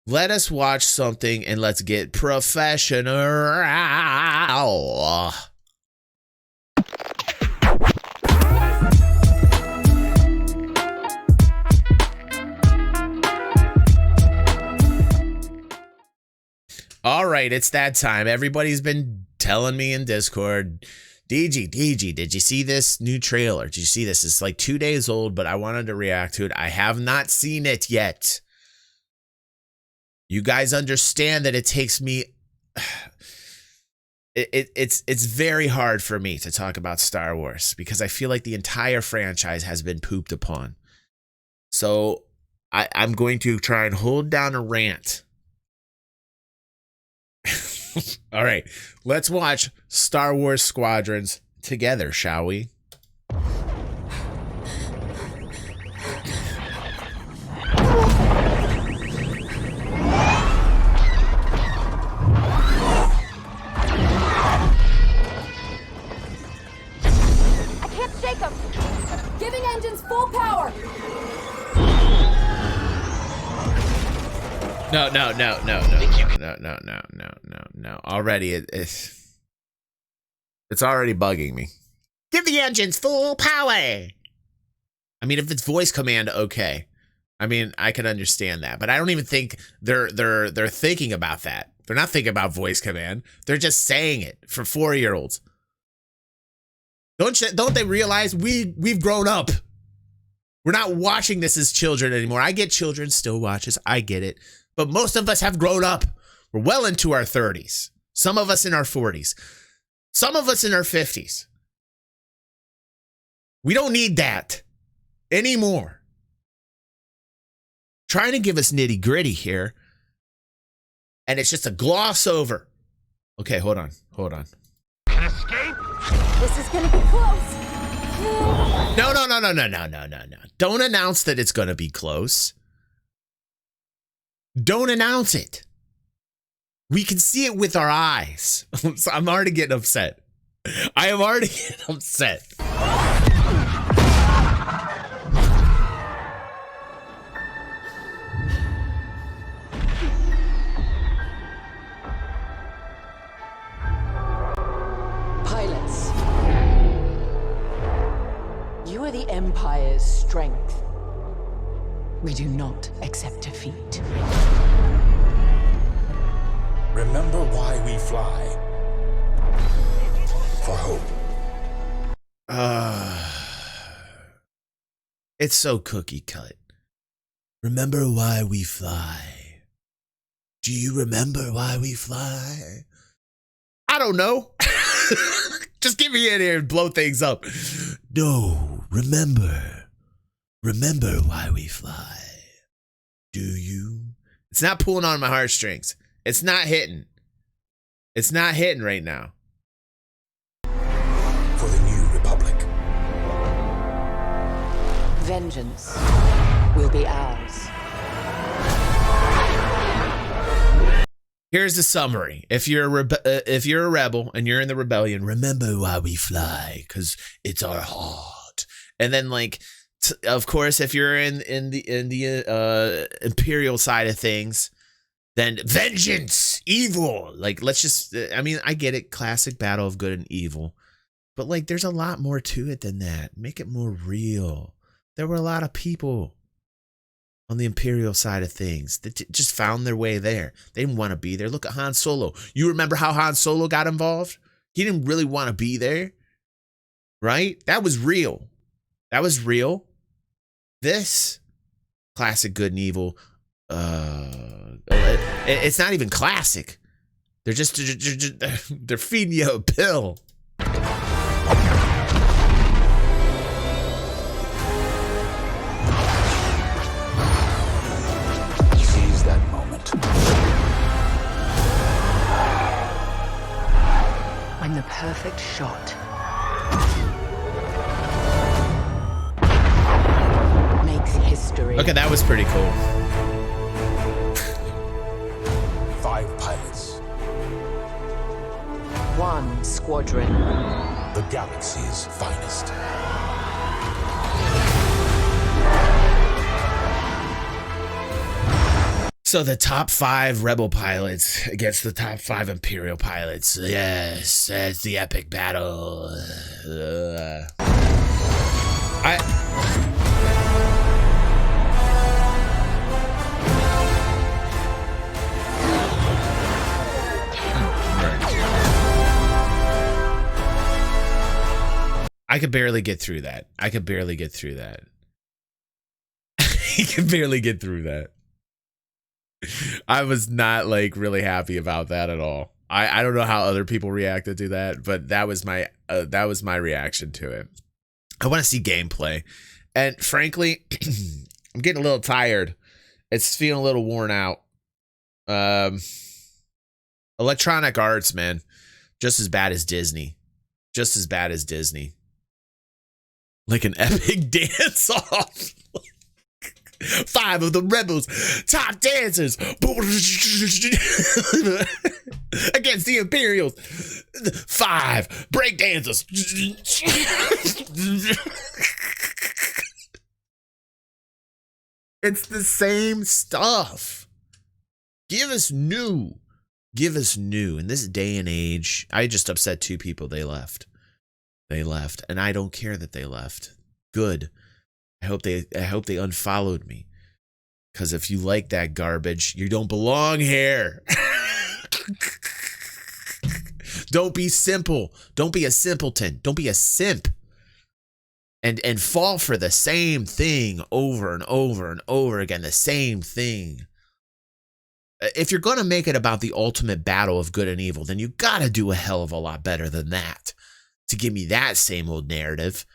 Let us watch something and let's get professional. All right, it's that time. Everybody's been telling me in Discord, DG, did you see this new trailer? Did you see this? It's like 2 days old, but I wanted to react to it. I have not seen it yet. You guys understand that it takes me... It's very hard for me to talk about Star Wars because I feel like the entire franchise has been pooped upon. So I'm going to try and hold down a rant. All right, let's watch Star Wars Squadrons together, shall we? I can't shake them. Giving engines full power. No. Already, it's already bugging me. Give the engines full power. I mean, if it's voice command, okay. I mean, I can understand that, but I don't even think they're thinking about that. They're not thinking about voice command. They're just saying it for 4-year-olds. Don't they realize we've grown up? We're not watching this as children anymore. I get children still watches. I get it. But most of us have grown up. We're well into our 30s. Some of us in our 40s. Some of us in our 50s. We don't need that anymore. Trying to give us nitty gritty here. And it's just a gloss over. Okay, hold on. Can escape? This is gonna be close. No. Don't announce that it's gonna be close. Don't announce it. We can see it with our eyes. So I'm already getting upset. I am already getting upset. Pilots, you are the Empire's strength. We do not accept defeat. Remember why we fly. For hope. It's so cookie cut. Remember why we fly. Do you remember why we fly? I don't know. Just get me in here and blow things up. No, remember. Remember why we fly. Do you? It's not pulling on my heartstrings. It's not hitting. It's not hitting right now. For the New Republic. Vengeance will be ours. Here's the summary. If you're a rebel and you're in the rebellion, remember why we fly, because it's our heart. And then, like, of course, if you're in the Imperial side of things, then vengeance, evil. Like, let's just, I mean, I get it. Classic battle of good and evil. But, like, there's a lot more to it than that. Make it more real. There were a lot of people on the Imperial side of things that just found their way there. They didn't want to be there. Look at Han Solo. You remember how Han Solo got involved? He didn't really want to be there, right? That was real. That was real. This classic good and evil, it's not even classic. They're they're feeding you a pill. Seize that moment. When the perfect shot makes history. Okay, that was pretty cool. 5 pilots. 1 squadron. The galaxy's finest. So the top 5 rebel pilots against the top 5 Imperial pilots. Yes, that's the epic battle. I could barely get through that. I could barely get through that. I was not like really happy about that at all. I don't know how other people reacted to that, but that was my reaction to it. I want to see gameplay, and frankly, I'm getting a little tired. It's feeling a little worn out. Electronic Arts, man, just as bad as Disney. Like an epic dance off. 5 of the rebels, top dancers, against the Imperials. 5 break dancers. It's the same stuff. Give us new. In this day and age, I just upset 2 people. They left, and I don't care that they left. Good. I hope they unfollowed me, because if you like that garbage, you don't belong here. Don't be simple. Don't be a simpleton. Don't be a simp. And fall for the same thing over and over and over again. The same thing. If you're going to make it about the ultimate battle of good and evil, then you got to do a hell of a lot better than that to give me that same old narrative.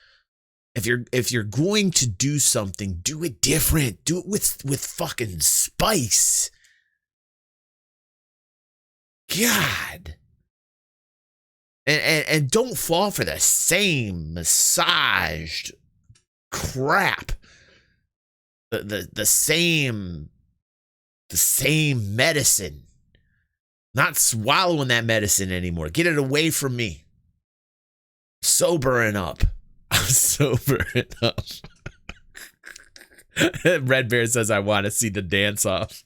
If you're going to do something, do it different. Do it with fucking spice. God. And don't fall for the same massaged crap. The same medicine. Not swallowing that medicine anymore. Get it away from me. Sobering up. I'm sobering up. Red Bear says, I want to see the dance off.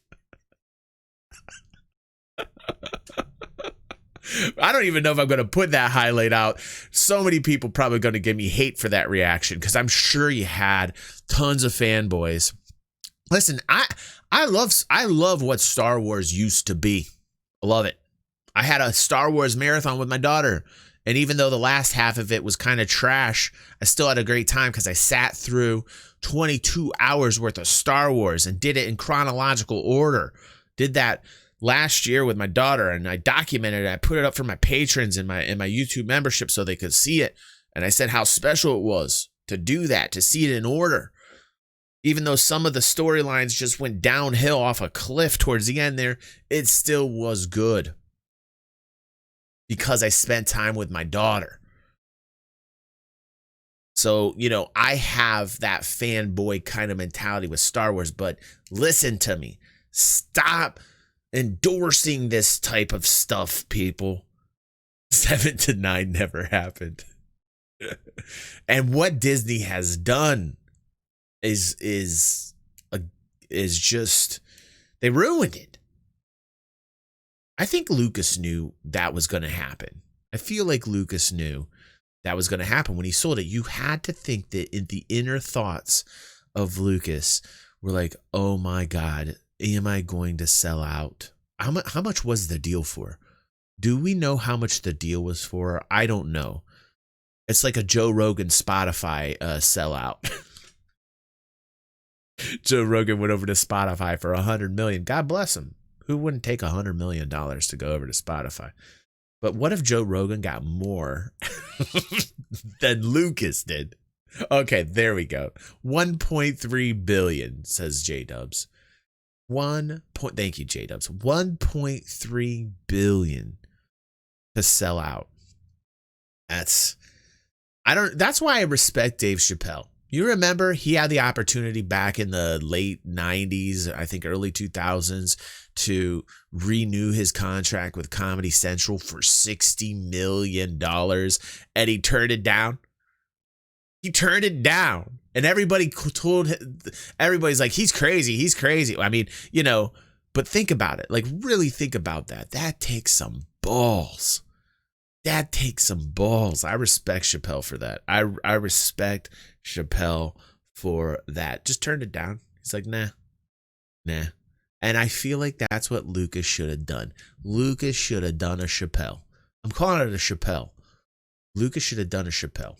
I don't even know if I'm going to put that highlight out. So many people probably going to give me hate for that reaction, because I'm sure you had tons of fanboys. Listen, I love what Star Wars used to be. I love it. I had a Star Wars marathon with my daughter. And even though the last half of it was kind of trash, I still had a great time because I sat through 22 hours worth of Star Wars and did it in chronological order. Did that last year with my daughter, and I documented it. I put it up for my patrons in my YouTube membership so they could see it. And I said how special it was to do that, to see it in order. Even though some of the storylines just went downhill off a cliff towards the end there, it still was good. Because I spent time with my daughter. So, I have that fanboy kind of mentality with Star Wars, but listen to me. Stop endorsing this type of stuff, people. 7 to 9 never happened. And what Disney has done is just, they ruined it. I think Lucas knew that was going to happen. I feel like Lucas knew that was going to happen when he sold it. You had to think that in the inner thoughts of Lucas were like, oh my God, am I going to sell out? How much was the deal for? Do we know how much the deal was for? I don't know. It's like a Joe Rogan Spotify sellout. Joe Rogan went over to Spotify for $100 million. God bless him. Who wouldn't take $100 million to go over to Spotify? But what if Joe Rogan got more than Lucas did? Okay, there we go. 1.3 billion, says J-Dubs. Thank you, J-Dubs. 1.3 billion to sell out. That's why I respect Dave Chappelle. You remember he had the opportunity back in the late 90s, I think early 2000s, to renew his contract with Comedy Central for $60 million, and he turned it down. And everybody's like, he's crazy. I mean, But think about it. Like, really think about that. That takes some balls. That takes some balls. I respect Chappelle for that. I respect Chappelle for that. Just turned it down. He's like, nah. And I feel like that's what Lucas should have done. Lucas should have done a Chappelle. I'm calling it a Chappelle. Lucas should have done a Chappelle.